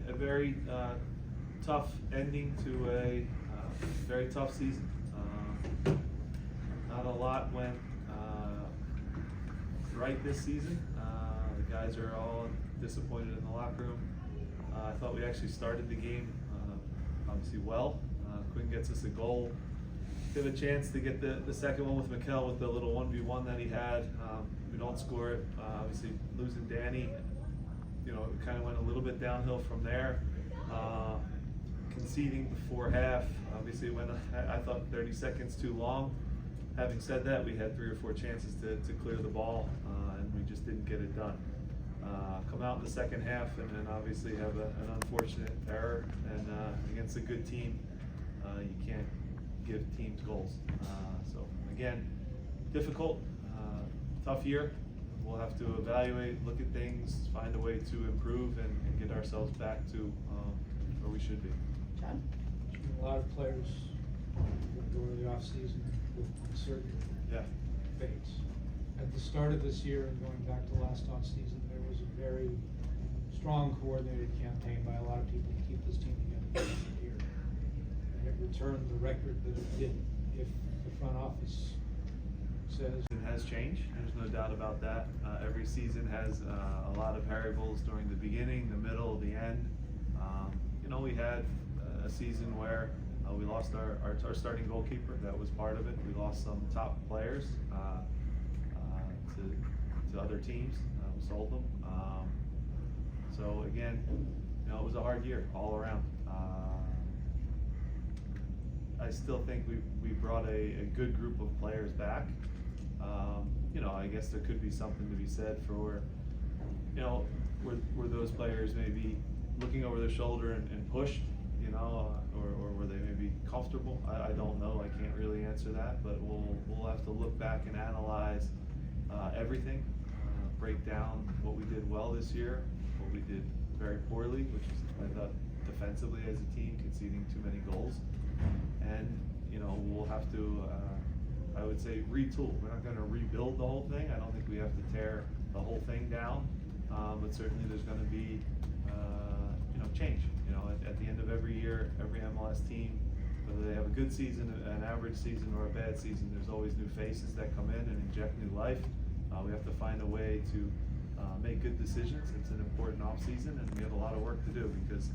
a very tough ending to a very tough season. Not a lot went right this season. The guys are all disappointed in the locker room. I thought we actually started the game obviously well. Quinn gets us a goal. We have a chance to get the second one with Mikel with the little 1v1 that he had. We don't score it. Obviously losing Danny, you know, it kind of went a little bit downhill from there. Conceding before half, obviously it went, I thought 30 seconds too long. Having said that, we had 3 or 4 chances to clear the ball, and we just didn't get it done. Come out in the second half and then obviously have an unfortunate error, and against a good team, you can't give teams goals. So again, difficult, tough year. We'll have to evaluate, look at things, find a way to improve and get ourselves back to where we should be. John? A lot of players go to the off season with uncertainty. Yeah. Phase. At the start of this year and going back to last off season, there was a very strong coordinated campaign by a lot of people to keep this team together for the year. And it returned the record that it did. If the front office says it has changed, there's no doubt about that. Every season has a lot of variables during the beginning, the middle, the end. You know, we had a season where we lost our starting goalkeeper. That was part of it. We lost some top players to other teams. We sold them. So again, you know, it was a hard year all around. I still think we brought a good group of players back. You know, I guess there could be something to be said for, you know, were those players maybe looking over their shoulder and pushed, you know, or were they maybe comfortable? I don't know. I can't really answer that, but we'll have to look back and analyze everything, break down what we did well this year, what we did very poorly, which is, I thought, defensively as a team, conceding too many goals, and you know, we'll have to. I would say retool. We're not going to rebuild the whole thing. I don't think we have to tear the whole thing down, but certainly there's going to be, you know, change. You know, at the end of every year, every MLS team, whether they have a good season, an average season, or a bad season, there's always new faces that come in and inject new life. We have to find a way to make good decisions. It's an important off season, and we have a lot of work to do because,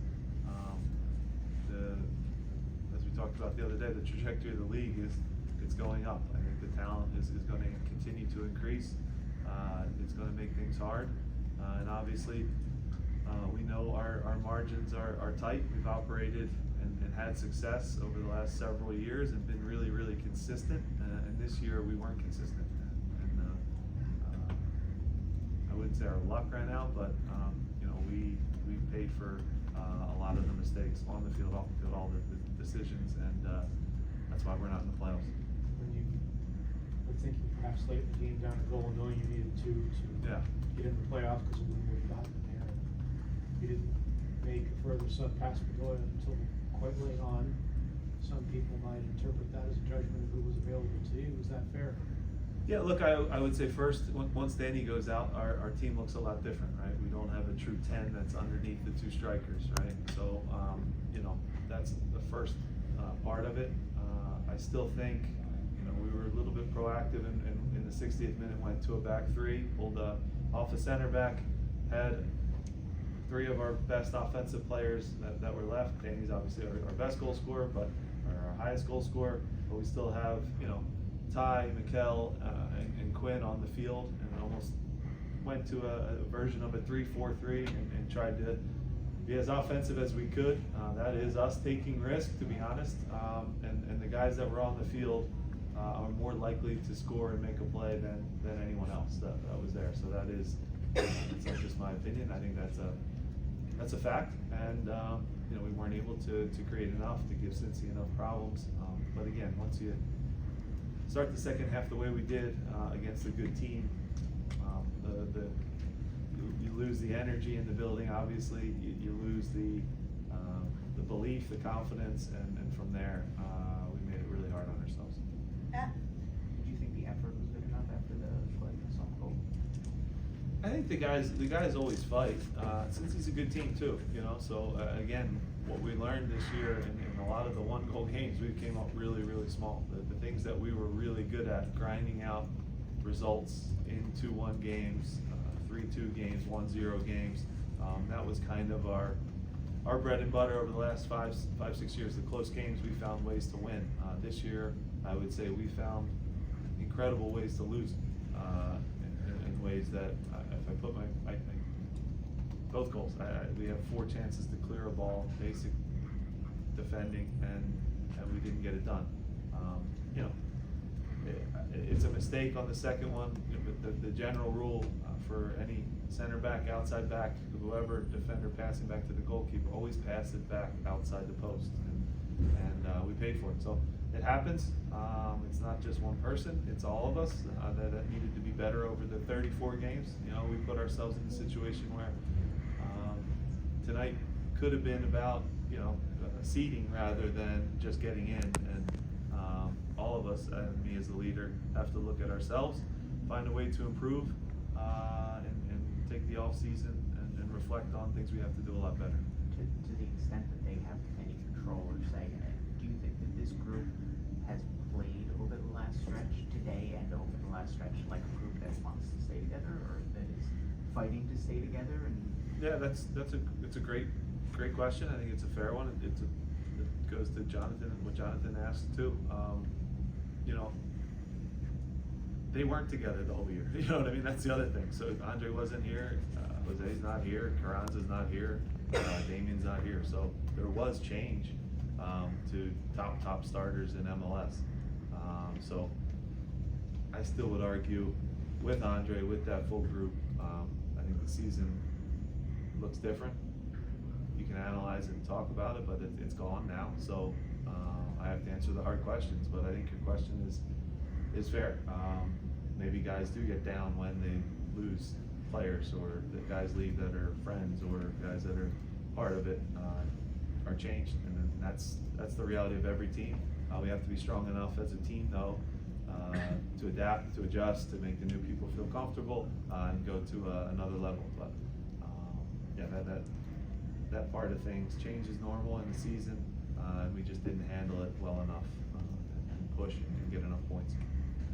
as we talked about the other day, the trajectory of the league is. It's going up. I think the talent is going to continue to increase. It's going to make things hard. And obviously, we know our margins are tight. We've operated and had success over the last several years and been really, really consistent. And this year, we weren't consistent. And I wouldn't say our luck ran out, but you know, we paid for a lot of the mistakes on the field, off the field, all the decisions, and that's why we're not in the playoffs. when you were thinking perhaps late in the game down a goal, knowing you needed to get in the playoffs because of when you would have gotten there. You didn't make a further sub past Bedoya until quite late on. Some people might interpret that as a judgment of who was available to you. Is that fair? Yeah, look, I would say first, once Danny goes out, our team looks a lot different, right? We don't have a true 10 that's underneath the 2 strikers, right? So, you know, that's the first part of it. I still think, you know, we were a little bit proactive in the 60th minute, went to a back 3, pulled off a center back, had 3 of our best offensive players that were left. Danny's obviously our best goal scorer, but our highest goal scorer, but we still have, you know, Ty, Mikel, and Quinn on the field, and almost went to a version of a 3-4-3 and tried to be as offensive as we could. That is us taking risk, to be honest, and the guys that were on the field are more likely to score and make a play than anyone else that was there. So that is, it's not just my opinion. I think that's a fact, and you know, we weren't able to create enough to give Cincy enough problems. But again, once you start the second half the way we did against a good team, you lose the energy in the building. Obviously, you lose the belief, the confidence, and from there, we made it really hard on ourselves. Did you think the effort was good enough after the Glenn goal? I think the guys always fight, since it's a good team too, you know, so, again, what we learned this year in a lot of the one-goal games, we came out really, really small. The things that we were really good at, grinding out results in 2-1 games, 3-2 games, 1-0 games, that was kind of our bread and butter over the last 5-6 years. The close games, we found ways to win. This year, I would say we found incredible ways to lose, in ways that, if I put both goals, we have 4 chances to clear a ball, basic defending, and we didn't get it done. You know, it's a mistake on the second one, but the general rule for any center back, outside back, whoever defender passing back to the goalkeeper, always pass it back outside the post, and we paid for it. So it happens. It's not just one person; it's all of us that needed to be better over the 34 games. You know, we put ourselves in a situation where tonight could have been about, you know, seeding rather than just getting in, and all of us, and me as the leader, have to look at ourselves, find a way to improve, and take the off season and reflect on things we have to do a lot better. To the extent that they have any control or say in it, do you think that this group has played over the last stretch today and over the last stretch like a group that wants to stay together, or that is fighting to stay together? And yeah, it's a great question. I think it's a fair one. It goes to Jonathan and what Jonathan asked too. You know, they weren't together the whole year. You know what I mean? That's the other thing. So Andre wasn't here, Jose's not here, Carranza's not here, Damien's not here. So there was change to top starters in MLS. So I still would argue with Andre, with that full group, I think the season looks different. You can analyze it and talk about it, but it's gone now. So I have to answer the hard questions, but I think your question is fair. Maybe guys do get down when they lose players, or the guys leave that are friends, or guys that are part of it are changed, and then that's the reality of every team. We have to be strong enough as a team, though, to adapt, to adjust, to make the new people feel comfortable, and go to another level. But yeah, that part of things, change is normal in the season, and we just didn't handle it well enough, and push and get enough points.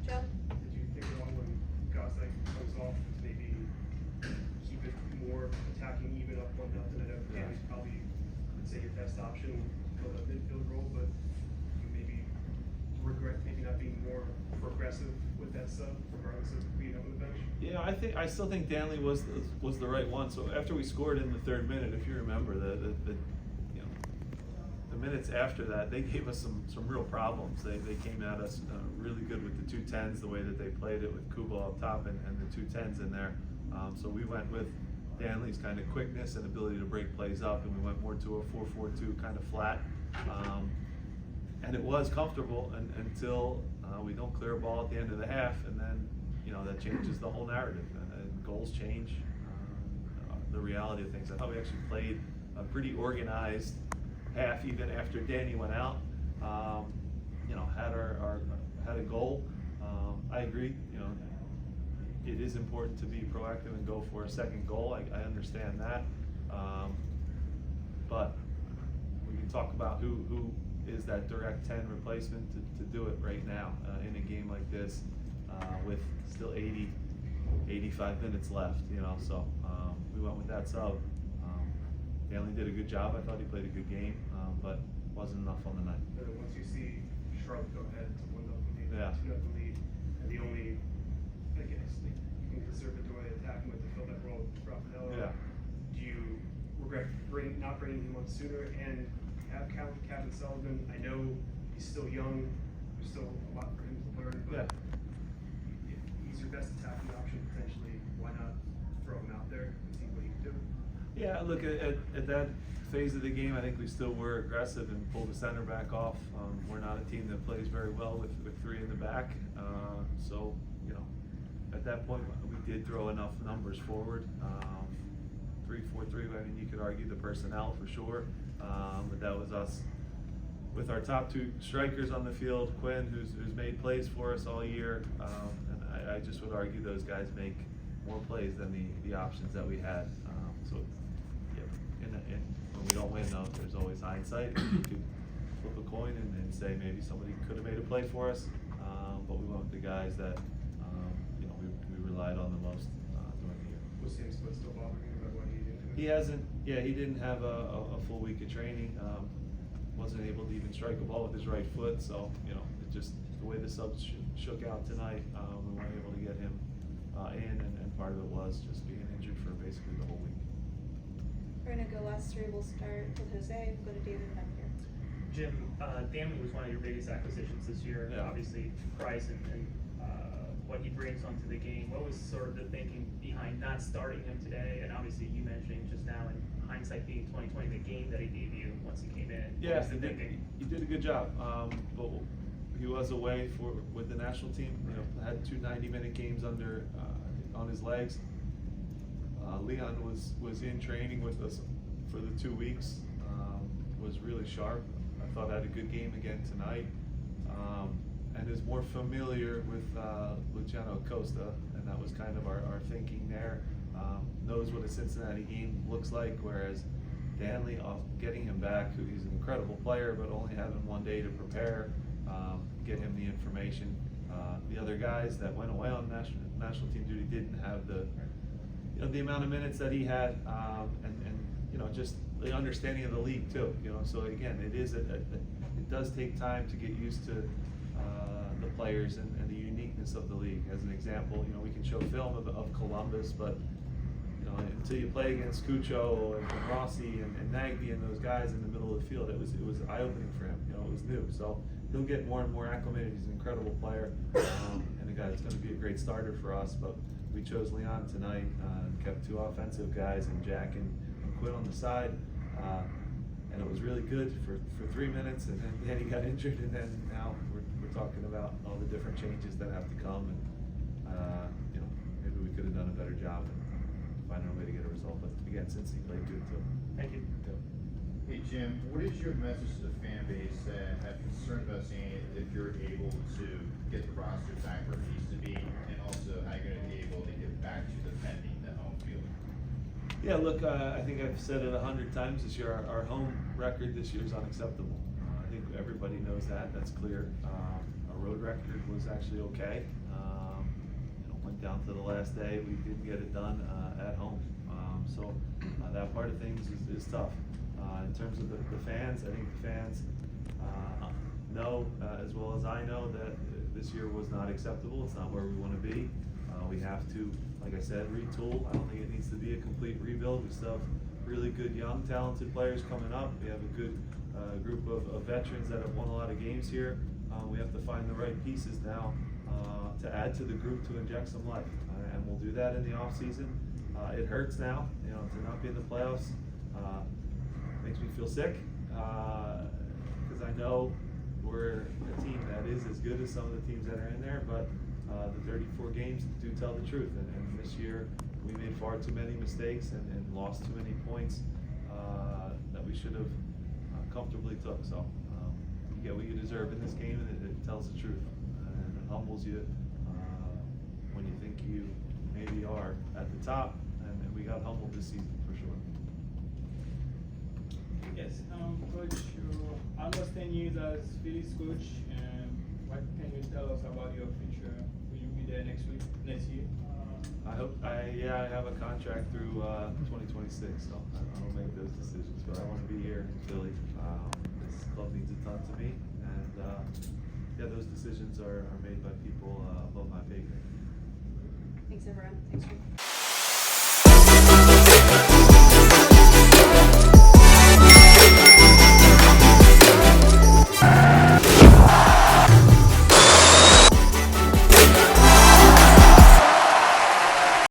Joe? Did you think along when Gossett comes off, maybe keep it more attacking, even up 1-0? I know Danny's probably, would say, your best option for the midfield role, but you maybe regret maybe not being more progressive with that sub, regardless of being up on the bench? Yeah, I still think Danley was the right one. So after we scored in the 3rd minute, if you remember, the minutes after that, they gave us some real problems. They came at us really good with the 2-10s, the way that they played it with Kubo up top and the 2-10s in there. So we went with Danley's kind of quickness and ability to break plays up, and we went more to a 4-4-2 kind of flat. And it was comfortable until we don't clear a ball at the end of the half, and then, you know, that changes the whole narrative, and goals change the reality of things. I thought we actually played a pretty organized half, even after Danny went out. You know, had a goal. I agree. You know, it is important to be proactive and go for a second goal. I understand that, but we can talk about who is that direct 10 replacement to do it right now in a game like this, with still 85 minutes left, you know. So we went with that sub. Danley did a good job. I thought he played a good game, but wasn't enough on the night. And then once you see Charlotte go ahead to 1-0 lead, Yeah. 2-0 lead, and the only, I guess, you can conservatively attack him with to fill that role with Raffaello. Yeah. Do you regret not bringing him on sooner and have Captain Sullivan? I know he's still young. There's still a lot for him to learn, but if he's your best attacking option potentially, why not throw him out there and see what he can do? Yeah, look, at that phase of the game, I think we still were aggressive and pulled the center back off. We're not a team that plays very well with 3 in the back. So, you know, at that point, we did throw enough numbers forward. 3-4-3, I mean, you could argue the personnel for sure, but that was us with our top 2 strikers on the field, Quinn, who's made plays for us all year, and I just would argue those guys make more plays than the options that we had. So, yeah, when we don't win though, there's always hindsight. You could flip a coin and say maybe somebody could have made a play for us, but we went with the guys that, you know, we relied on the most during the year. Was Sam's foot still bothering him about what he didn't? He hasn't, yeah, he didn't have a full week of training, wasn't able to even strike a ball with his right foot, so, you know, it just, the way the subs shook out tonight, we weren't able to get him in, and part of it was just being injured for basically the whole week. We're gonna go last three, we'll start with Jose, we'll go to David and then here. Jim, Danley was one of your biggest acquisitions this year. Yeah. Obviously, price and what he brings onto the game. What was sort of the thinking behind not starting him today? And obviously, you mentioning just now, in hindsight being 2020, the game that he gave you once he came in. What Yeah, was the thinking? he did a good job, but he was away with the national team, you know, had 2 90-minute games on his legs. Leon was in training with us for the 2 weeks, was really sharp. I thought had a good game again tonight, and is more familiar with Luciano Acosta, and that was kind of our thinking there. Knows what a Cincinnati game looks like, whereas Danley, getting him back, he's an incredible player, but only having 1 day to prepare, get him the information. The other guys that went away on national team duty didn't have the amount of minutes that he had, and you know, just the understanding of the league too. You know, so again, it does take time to get used to the players and the uniqueness of the league. As an example, you know, we can show film of Columbus, but you know, until you play against Cucho and Rossi and Nagby and those guys in the middle of the field, it was eye-opening for him. You know, it was new. So he'll get more and more acclimated. He's an incredible player, and a guy that's going to be a great starter for us. But we chose Leon tonight, kept 2 offensive guys and Jack and Quinn on the side, and it was really good for 3 minutes, and then he got injured, and then now we're talking about all the different changes that have to come, and you know, maybe we could have done a better job and finding a way to get a result. But again, since he played good too. Thank you. Hey Jim, what is your message to the fan base that have concern about seeing if you're able to get the roster back where it needs to be, and also how you're going to be able to get back to defending the home field? Yeah, look, I think I've said it 100 times this year. Our home record this year is unacceptable. I think everybody knows that. That's clear. Our road record was actually okay. You know, went down to the last day. We didn't get it done at home. So that part of things is tough. In terms of the fans, I think the fans know as well as I know that this year was not acceptable. It's not where we want to be. We have to, like I said, retool. I don't think it needs to be a complete rebuild. We still have really good, young, talented players coming up. We have a good group of veterans that have won a lot of games here. We have to find the right pieces now to add to the group to inject some life, and we'll do that in the off season. It hurts now, you know, to not be in the playoffs. Makes me feel sick because I know we're a team that is as good as some of the teams that are in there, but the 34 games do tell the truth, and this year we made far too many mistakes and lost too many points that we should have comfortably took. So you get what you deserve in this game, and it tells the truth, and it humbles you when you think you maybe are at the top, and we got humbled this season for sure. Yes, Coach, you almost 10 years as Phillies coach. What can you tell us about your future? Will you be there next year? I hope. I have a contract through 2026, so I don't make those decisions. But I want to be here in Philly. This club means a ton to me, and yeah, those decisions are made by people above my pay grade. Thanks everyone, thanks for.